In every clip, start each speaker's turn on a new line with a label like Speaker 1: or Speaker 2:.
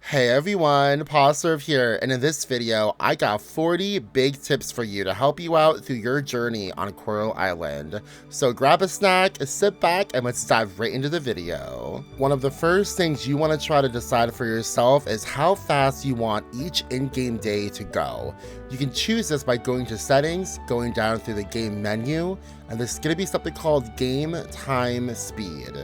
Speaker 1: Hey everyone, Pawserve here, and in this video, I got 40 big tips for you to help you out through your journey on Coral Island. So grab a snack, sit back, and let's dive right into the video. One of the first things you want to try to decide for yourself is how fast you want each in-game day to go. You can choose this by going to settings, going down through the game menu, and there's going to be something called game time speed.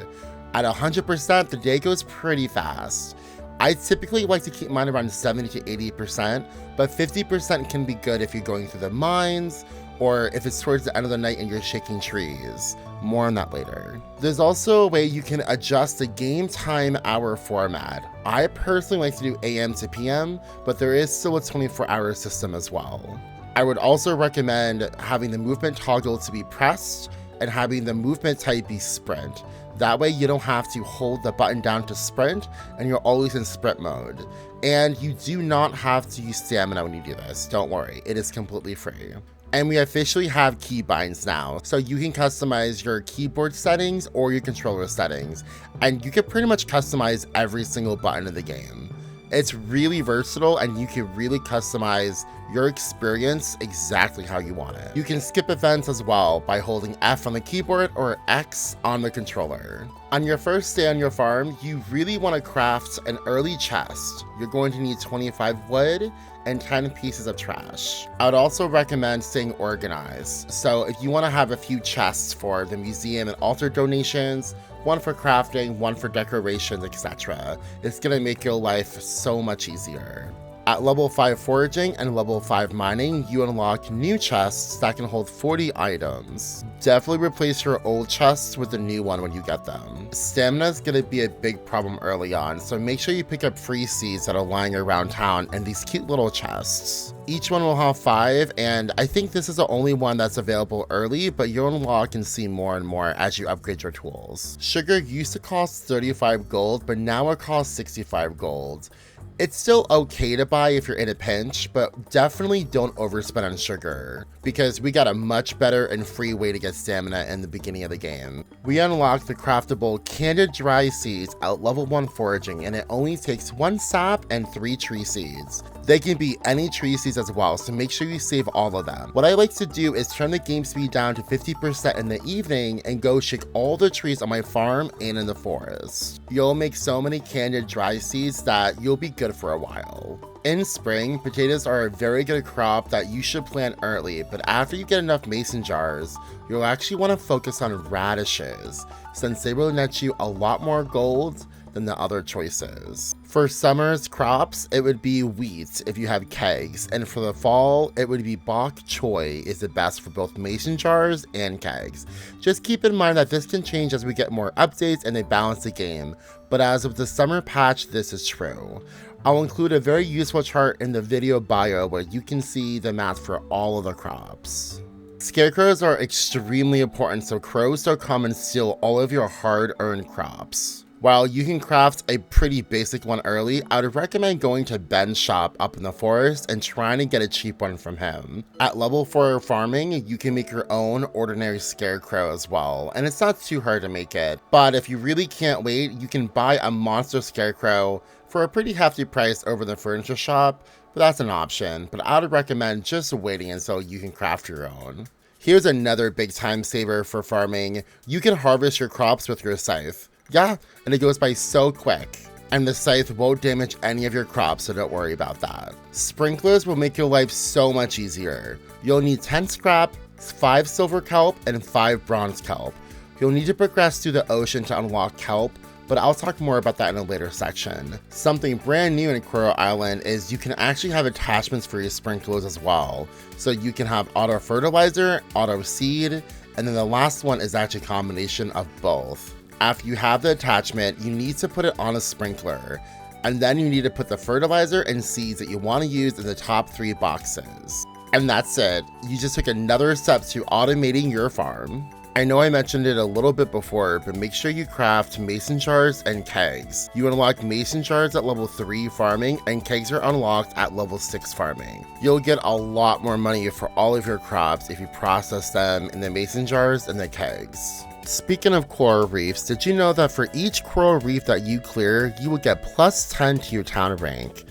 Speaker 1: At 100%, the day goes pretty fast. I typically like to keep mine around 70 to 80%, but 50% can be good if you're going through the mines, or if it's towards the end of the night and you're shaking trees. More on that later. There's also a way you can adjust the game time hour format. I personally like to do AM to PM, but there is still a 24-hour system as well. I would also recommend having the movement toggle to be pressed and having the movement type be sprint. That way you don't have to hold the button down to sprint and you're always in sprint mode. And you do not have to use stamina when you do this, don't worry, it is completely free. And we officially have keybinds now, so you can customize your keyboard settings or your controller settings, and you can pretty much customize every single button in the game. It's really versatile and you can really customize your experience exactly how you want it. You can skip events as well by holding F on the keyboard or X on the controller. On your first day on your farm, you really want to craft an early chest. You're going to need 25 wood and 10 pieces of trash. I would also recommend staying organized. So if you want to have a few chests for the museum and altar donations, one for crafting, one for decorations, etc., it's going to make your life so much easier. At level 5 foraging and level 5 mining, you unlock new chests that can hold 40 items. Definitely replace your old chests with the new one when you get them. Stamina is going to be a big problem early on, so make sure you pick up free seeds that are lying around town and these cute little chests. Each one will have 5, and I think this is the only one that's available early, but you'll unlock and see more and more as you upgrade your tools. Sugar used to cost 35 gold, but now it costs 65 gold. It's still okay to buy if you're in a pinch, but definitely don't overspend on sugar, because we got a much better and free way to get stamina in the beginning of the game. We unlocked the craftable candied dry seeds at level 1 foraging, and it only takes 1 sap and 3 tree seeds. They can be any tree seeds as well, so make sure you save all of them. What I like to do is turn the game speed down to 50% in the evening and go shake all the trees on my farm and in the forest. You'll make so many candied dry seeds that you'll be good for a while. In spring, potatoes are a very good crop that you should plant early, but after you get enough mason jars, you'll actually want to focus on radishes, since they will net you a lot more gold than the other choices. For summer's crops, it would be wheat if you have kegs, and for the fall, it would be bok choy is the best for both mason jars and kegs. Just keep in mind that this can change as we get more updates and they balance the game, but as of the summer patch, this is true. I'll include a very useful chart in the video bio where you can see the math for all of the crops. Scarecrows are extremely important, so crows don't come and steal all of your hard-earned crops. While you can craft a pretty basic one early, I would recommend going to Ben's shop up in the forest and trying to get a cheap one from him. At level 4 farming, you can make your own ordinary scarecrow as well, and it's not too hard to make it. But if you really can't wait, you can buy a monster scarecrow for a pretty hefty price over the furniture shop, but that's an option. But I would recommend just waiting until you can craft your own. Here's another big time saver for farming. You can harvest your crops with your scythe. Yeah, and it goes by so quick. And the scythe won't damage any of your crops, so don't worry about that. Sprinklers will make your life so much easier. You'll need 10 scrap, 5 silver kelp, and 5 bronze kelp. You'll need to progress through the ocean to unlock kelp, but I'll talk more about that in a later section. Something brand new in Coral Island is you can actually have attachments for your sprinklers as well. So you can have auto fertilizer, auto seed, and then the last one is actually a combination of both. After you have the attachment, you need to put it on a sprinkler, and then you need to put the fertilizer and seeds that you want to use in the top 3 boxes. And that's it. You just took another step to automating your farm. I know I mentioned it a little bit before, but make sure you craft mason jars and kegs. You unlock mason jars at level 3 farming, and kegs are unlocked at level 6 farming. You'll get a lot more money for all of your crops if you process them in the mason jars and the kegs. Speaking of coral reefs, did you know that for each coral reef that you clear, you will get plus 10 to your town rank?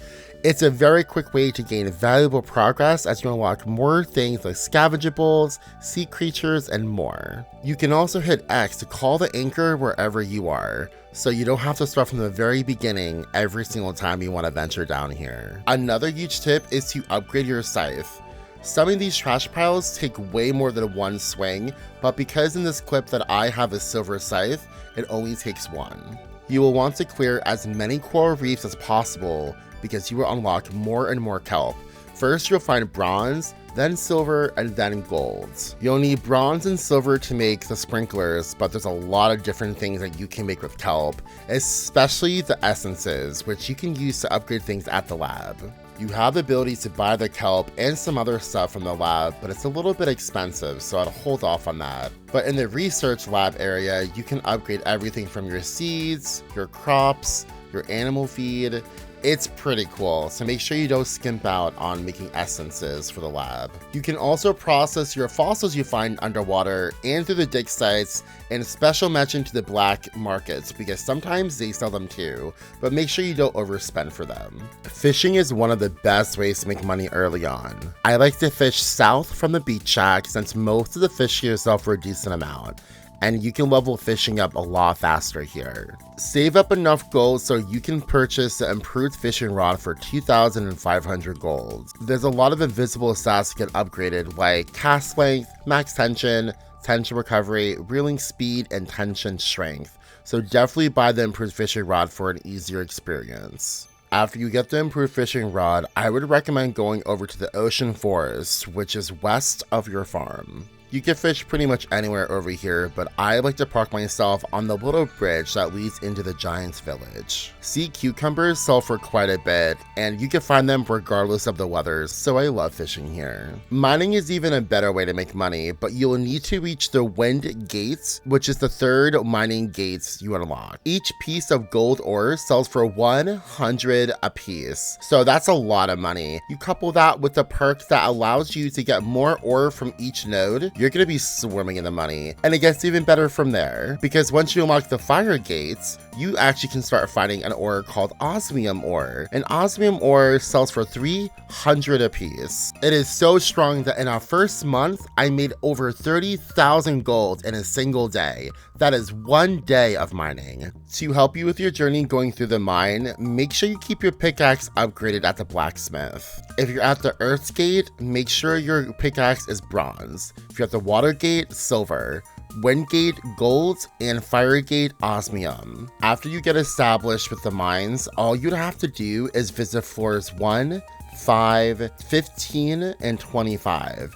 Speaker 1: It's a very quick way to gain valuable progress as you unlock more things like scavengeables, sea creatures, and more. You can also hit X to call the anchor wherever you are, so you don't have to start from the very beginning every single time you want to venture down here. Another huge tip is to upgrade your scythe. Some of these trash piles take way more than one swing, but because in this clip that I have a silver scythe, it only takes one. You will want to clear as many coral reefs as possible because you will unlock more and more kelp. First you'll find bronze, then silver, and then gold. You'll need bronze and silver to make the sprinklers, but there's a lot of different things that you can make with kelp, especially the essences, which you can use to upgrade things at the lab. You have the ability to buy the kelp and some other stuff from the lab, but it's a little bit expensive, so I'd hold off on that. But in the research lab area, you can upgrade everything from your seeds, your crops, your animal feed. It's pretty cool, so make sure you don't skimp out on making essences for the lab. You can also process your fossils you find underwater and through the dig sites, and special mention to the black markets because sometimes they sell them too, but make sure you don't overspend for them. Fishing is one of the best ways to make money early on. I like to fish south from the beach shack since most of the fish here sell for a decent amount, and you can level fishing up a lot faster here. Save up enough gold so you can purchase the improved fishing rod for 2,500 gold. There's a lot of invisible stats that get upgraded like cast length, max tension recovery, reeling speed, and tension strength. So definitely buy the improved fishing rod for an easier experience. After you get the improved fishing rod, I would recommend going over to the ocean forest, which is west of your farm. You can fish pretty much anywhere over here, but I like to park myself on the little bridge that leads into the giant's village. Sea cucumbers sell for quite a bit, and you can find them regardless of the weather, so I love fishing here. Mining is even a better way to make money, but you'll need to reach the wind gates, which is the third mining gates you unlock. Each piece of gold ore sells for 100 a piece, so that's a lot of money. You couple that with the perk that allows you to get more ore from each node, you're gonna be swimming in the money. And it gets even better from there, because once you unlock the fire gates, you actually can start finding an ore called osmium ore. And osmium ore sells for 300 a piece. It is so strong that in our first month, I made over 30,000 gold in a single day. That is one day of mining. To help you with your journey going through the mine, make sure you keep your pickaxe upgraded at the blacksmith. If you're at the earth gate, make sure your pickaxe is bronze. If you're at the water gate, silver. Wind gate, gold, and fire gate, osmium. After you get established with the mines, all you'd have to do is visit floors 1, 5, 15, and 25.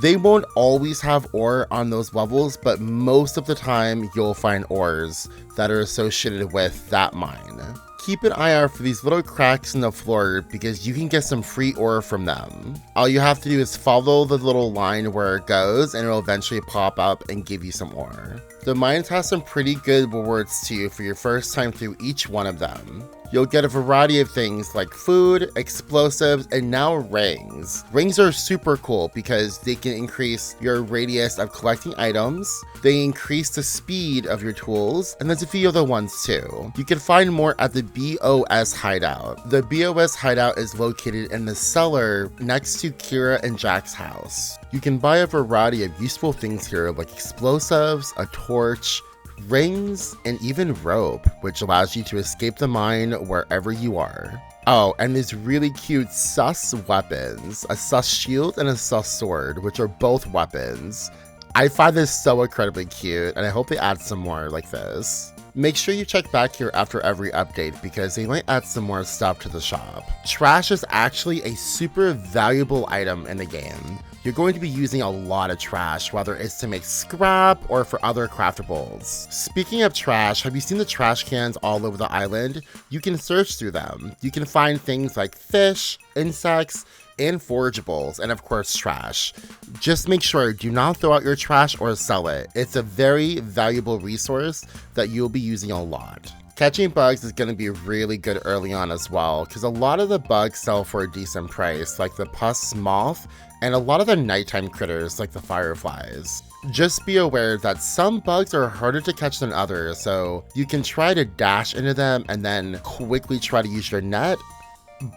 Speaker 1: They won't always have ore on those levels, but most of the time you'll find ores that are associated with that mine. Keep an eye out for these little cracks in the floor because you can get some free ore from them. All you have to do is follow the little line where it goes and it'll eventually pop up and give you some ore. The mines have some pretty good rewards too for your first time through each one of them. You'll get a variety of things like food, explosives, and now rings. Rings are super cool because they can increase your radius of collecting items, they increase the speed of your tools, and there's a few other ones too. You can find more at the B.O.S hideout. The B.O.S hideout is located in the cellar next to Kira and Jack's house. You can buy a variety of useful things here like explosives, a torch, rings, and even rope, which allows you to escape the mine wherever you are. Oh, and these really cute sus weapons, a sus shield and a sus sword, which are both weapons. I find this so incredibly cute, and I hope they add some more like this. Make sure you check back here after every update because they might add some more stuff to the shop. Trash is actually a super valuable item in the game. You're going to be using a lot of trash, whether it's to make scrap or for other craftables. Speaking of trash, have you seen the trash cans all over the island? You can search through them. You can find things like fish, insects, and forageables, and of course trash. Just make sure do not throw out your trash or sell it. It's a very valuable resource that you'll be using a lot. Catching bugs is going to be really good early on as well, because a lot of the bugs sell for a decent price, like the pus moth, and a lot of the nighttime critters like the fireflies. Just be aware that some bugs are harder to catch than others, so you can try to dash into them and then quickly try to use your net.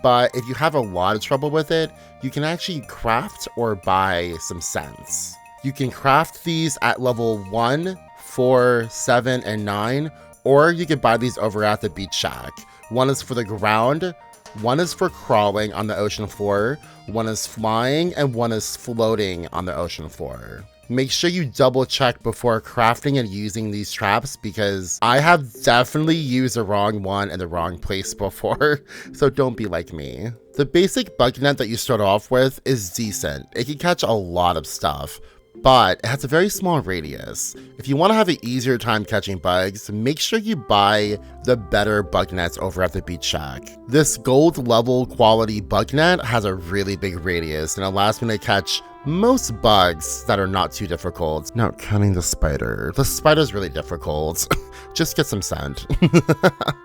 Speaker 1: But if you have a lot of trouble with it, you can actually craft or buy some scents. You can craft these at level 1, 4, 7, and 9, or you can buy these over at the beach shack. One is for the ground, one is for crawling on the ocean floor, one is flying, and one is floating on the ocean floor. Make sure you double check before crafting and using these traps, because I have definitely used the wrong one in the wrong place before, so don't be like me. The basic bug net that you start off with is decent. It can catch a lot of stuff, but it has a very small radius. If you want to have an easier time catching bugs, make sure you buy the better bug nets over at the beach shack. This gold level quality bug net has a really big radius and allows me to catch most bugs that are not too difficult. Not counting the spider. The spider's really difficult. Just get some scent.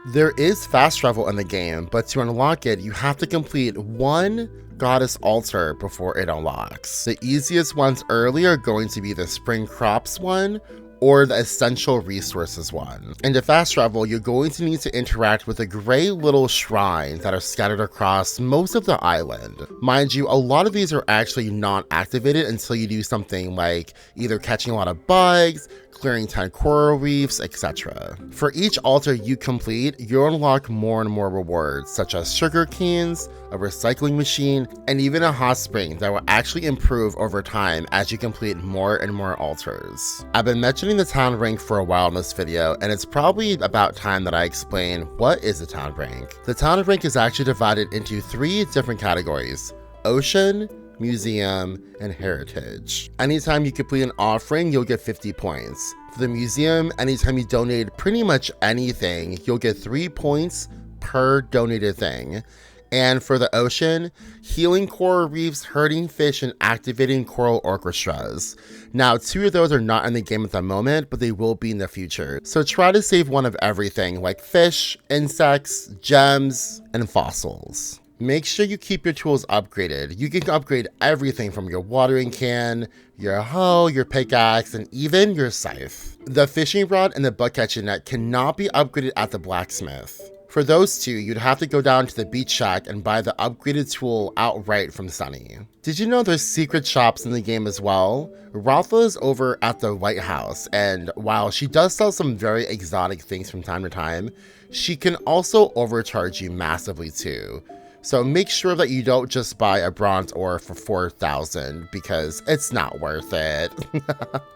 Speaker 1: There is fast travel in the game, but to unlock it, you have to complete one goddess altar before it unlocks. The easiest ones early are going to be the spring crops one or the essential resources one. And to fast travel, you're going to need to interact with the gray little shrines that are scattered across most of the island. Mind you, a lot of these are actually not activated until you do something like either catching a lot of bugs, clearing 10 coral reefs, etc. For each altar you complete, you'll unlock more and more rewards, such as sugar canes, a recycling machine, and even a hot spring that will actually improve over time as you complete more and more altars. I've been mentioning the town rank for a while in this video, and it's probably about time that I explain what is a town rank. The town rank is actually divided into 3 different categories: ocean, museum, and heritage. Anytime you complete an offering, you'll get 50 points. For the museum, anytime you donate pretty much anything, you'll get 3 points per donated thing. And for the ocean, healing coral reefs, herding fish, and activating coral orchestras. Now, 2 of those are not in the game at the moment, but they will be in the future. So try to save one of everything, like fish, insects, gems, and fossils. Make sure you keep your tools upgraded. You can upgrade everything from your watering can, your hoe, your pickaxe, and even your scythe. The fishing rod and the bug catching net cannot be upgraded at the blacksmith. For those 2, you'd have to go down to the beach shack and buy the upgraded tool outright from Sunny. Did you know there's secret shops in the game as well? Ralpha is over at the White House, and while she does sell some very exotic things from time to time, she can also overcharge you massively too. So make sure that you don't just buy a bronze ore for 4,000 because it's not worth it.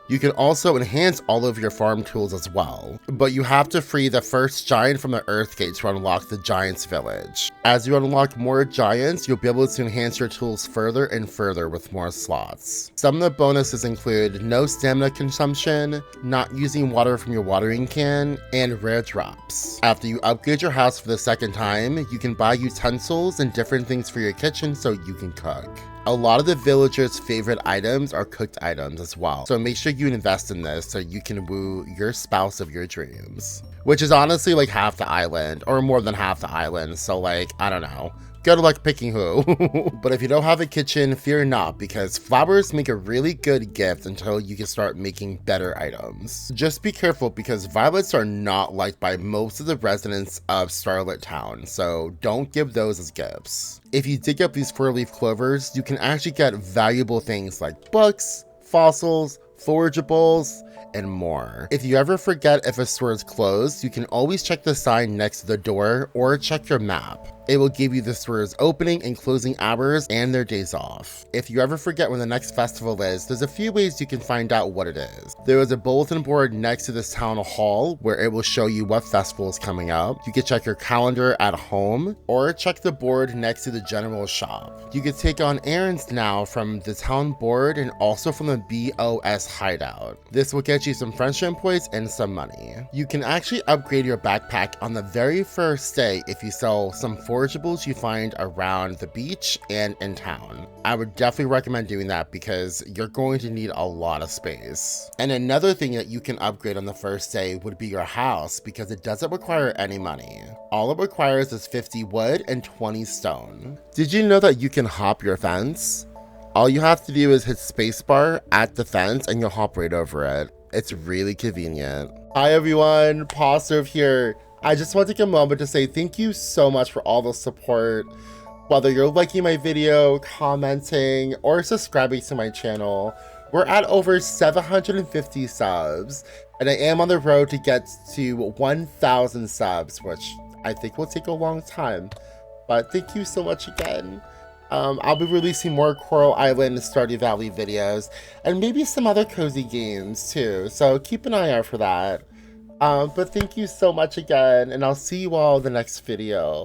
Speaker 1: You can also enhance all of your farm tools as well, but you have to free the first giant from the Earth Gate to unlock the Giant's Village. As you unlock more giants, you'll be able to enhance your tools further and further with more slots. Some of the bonuses include no stamina consumption, not using water from your watering can, and rare drops. After you upgrade your house for the second time, you can buy utensils and different things for your kitchen so you can cook. A lot of the villagers' favorite items are cooked items as well, so make sure you invest in this so you can woo your spouse of your dreams. Which is honestly like half the island, or more than half the island, so like, I don't know. Good luck picking who. But if you don't have a kitchen, fear not, because flowers make a really good gift until you can start making better items. Just be careful because violets are not liked by most of the residents of Starlit Town, so don't give those as gifts. If you dig up these 4-leaf clovers, you can actually get valuable things like books, fossils, forageables, and more. If you ever forget if a store is closed, you can always check the sign next to the door or check your map. It will give you the store's opening and closing hours and their days off. If you ever forget when the next festival is, there's a few ways you can find out what it is. There is a bulletin board next to this town hall where it will show you what festival is coming up. You can check your calendar at home or check the board next to the general shop. You can take on errands now from the town board and also from the B.O.S hideout. This will get you some friendship points and some money. You can actually upgrade your backpack on the very first day if you sell some forageables you find around the beach and in town. I would definitely recommend doing that because you're going to need a lot of space. And another thing that you can upgrade on the first day would be your house because it doesn't require any money. All it requires is 50 wood and 20 stone. Did you know that you can hop your fence? All you have to do is hit spacebar at the fence and you'll hop right over it. It's really convenient. Hi everyone, Positive here. I just want to take a moment to say thank you so much for all the support. Whether you're liking my video, commenting, or subscribing to my channel, we're at over 750 subs, and I am on the road to get to 1,000 subs, which I think will take a long time. But thank you so much again. I'll be releasing more Coral Island and Stardew Valley videos, and maybe some other cozy games too, so keep an eye out for that. But thank you so much again, and I'll see you all in the next video.